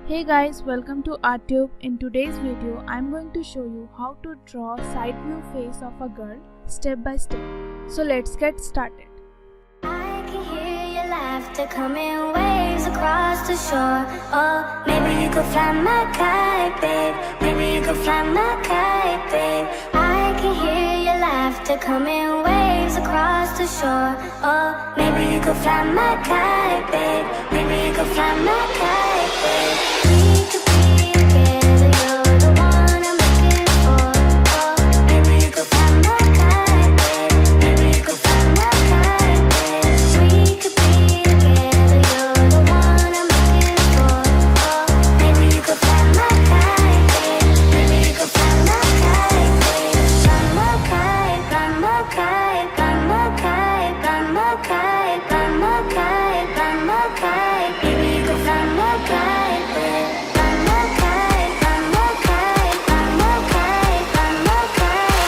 Hey guys, welcome to ArtTube. In today's video, I'm going to show you how to draw side view face of a girl step by step. So let's get started. I can hear your laughter coming waves across the shore. Oh, maybe you could fly my kite, babe. Maybe you could fly my kite, babe. I can hear your laughter coming waves across the shore. Oh, maybe you could fly my kite, babe. Maybe you could fly my kite, babe. We could be together, you're the one I'm looking for. Oh, maybe you could fly my kite, babe. Maybe you could fly my kite, babe. We could be together, you're the one I'm looking for. Oh, maybe you could fly my kite, babe. Maybe you could fly my kite, babe. Fly my kite, fly my kite, fly my kite, fly my kite, fly my kite, fly my kite. Maybe you could fly my kite, babe. Fly my kite, fly my kite, fly my kite, fly my kite,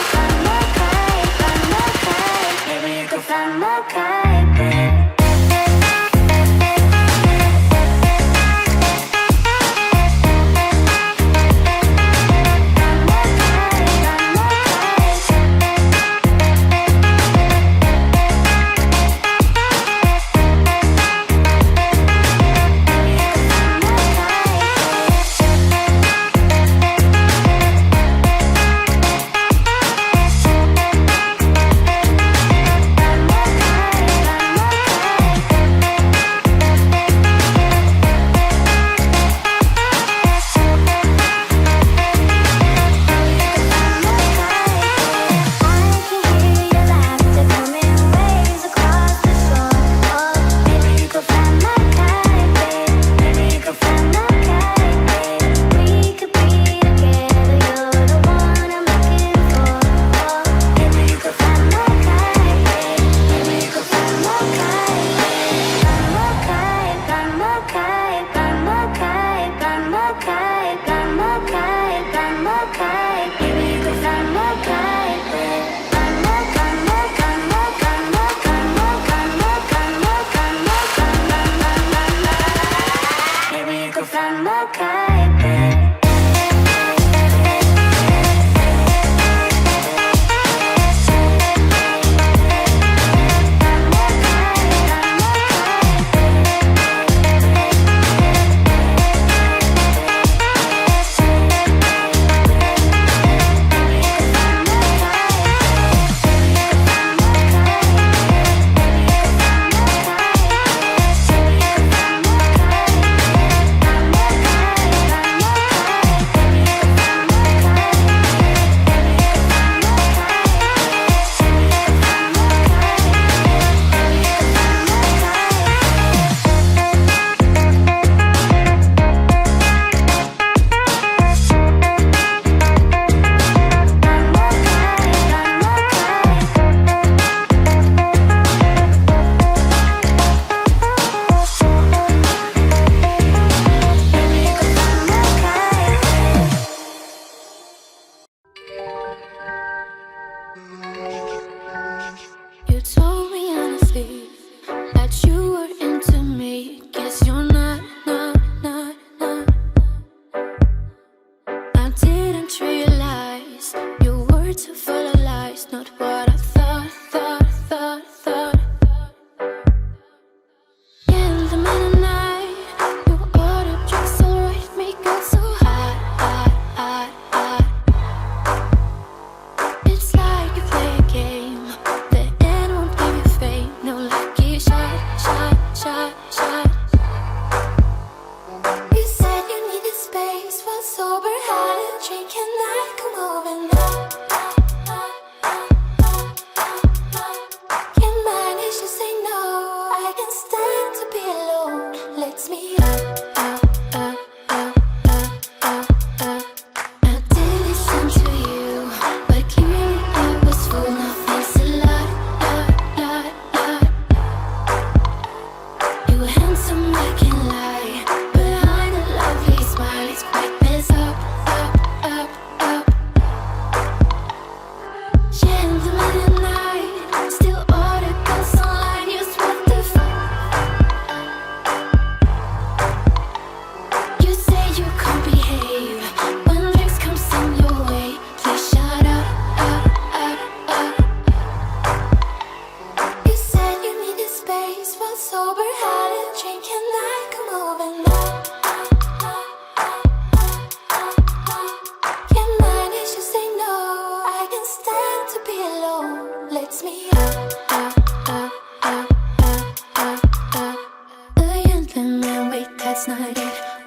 fly my kite, fly my kite. Maybe you could fly my kite, babe.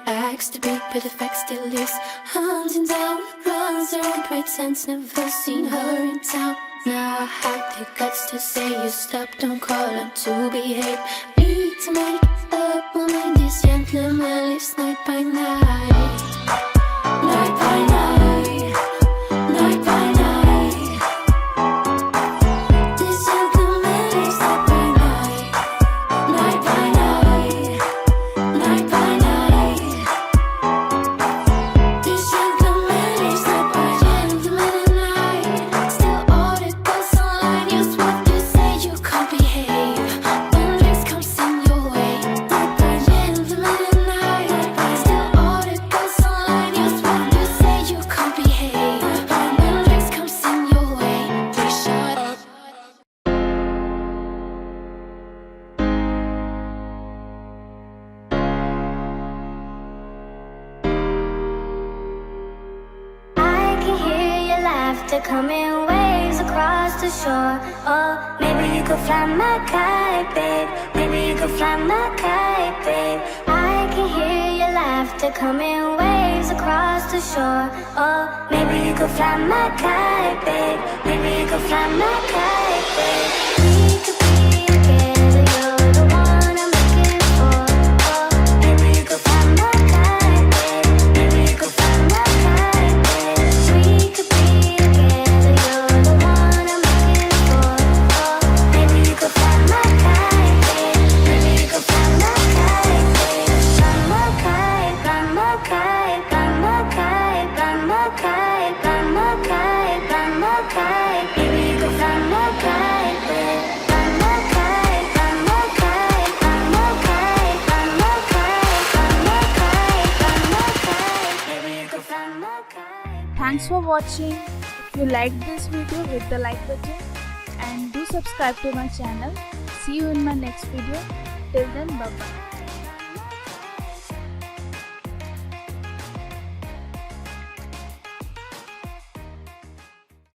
acts to be, but the fact still lives. Hunting down, runs around, pretends never seen her in town. Now I have the guts to say you stop, don't call her to behave. Need to make up my mind, this gentleman lives night by night. Night by night, night by night. This gentleman lives night by night. Night by night, night by night. This gentleman lives night by gentleman at night. Still all the girls online use what you say, you can't behave. When drinks comes in your way, night by gentleman at night. Still all the girls online use what you say, you can't behave. When drinks comes in your way, please shut up. I can hear your laughter coming waves across the shore. Oh, maybe you could fly my kite, babe. Maybe you could fly my kite, babe. I can hear your laughter coming waves across the shore. Oh, maybe you could fly my kite, babe. Maybe you could fly my kite, babe. We could be together, you're the one I'm looking for. Oh, maybe you could fly my kite, babe. Maybe you could fly my kite, babe. We could be together, you're the one I'm looking for. Oh, maybe you could fly my kite, babe. Maybe you could fly my kite, babe. Fly my kite, fly my kite, fly my kite, fly my kite, fly my kite, fly my kite. Maybe you could fly my kite, babe. Fly my kite, fly my kite, fly my kite, fly my kite, fly my kite, fly my kite. Maybe you could fly my kite. Thanks for watching. If you liked this video, hit the like button and do subscribe to my channel. See you in my next video. Till then, bye bye.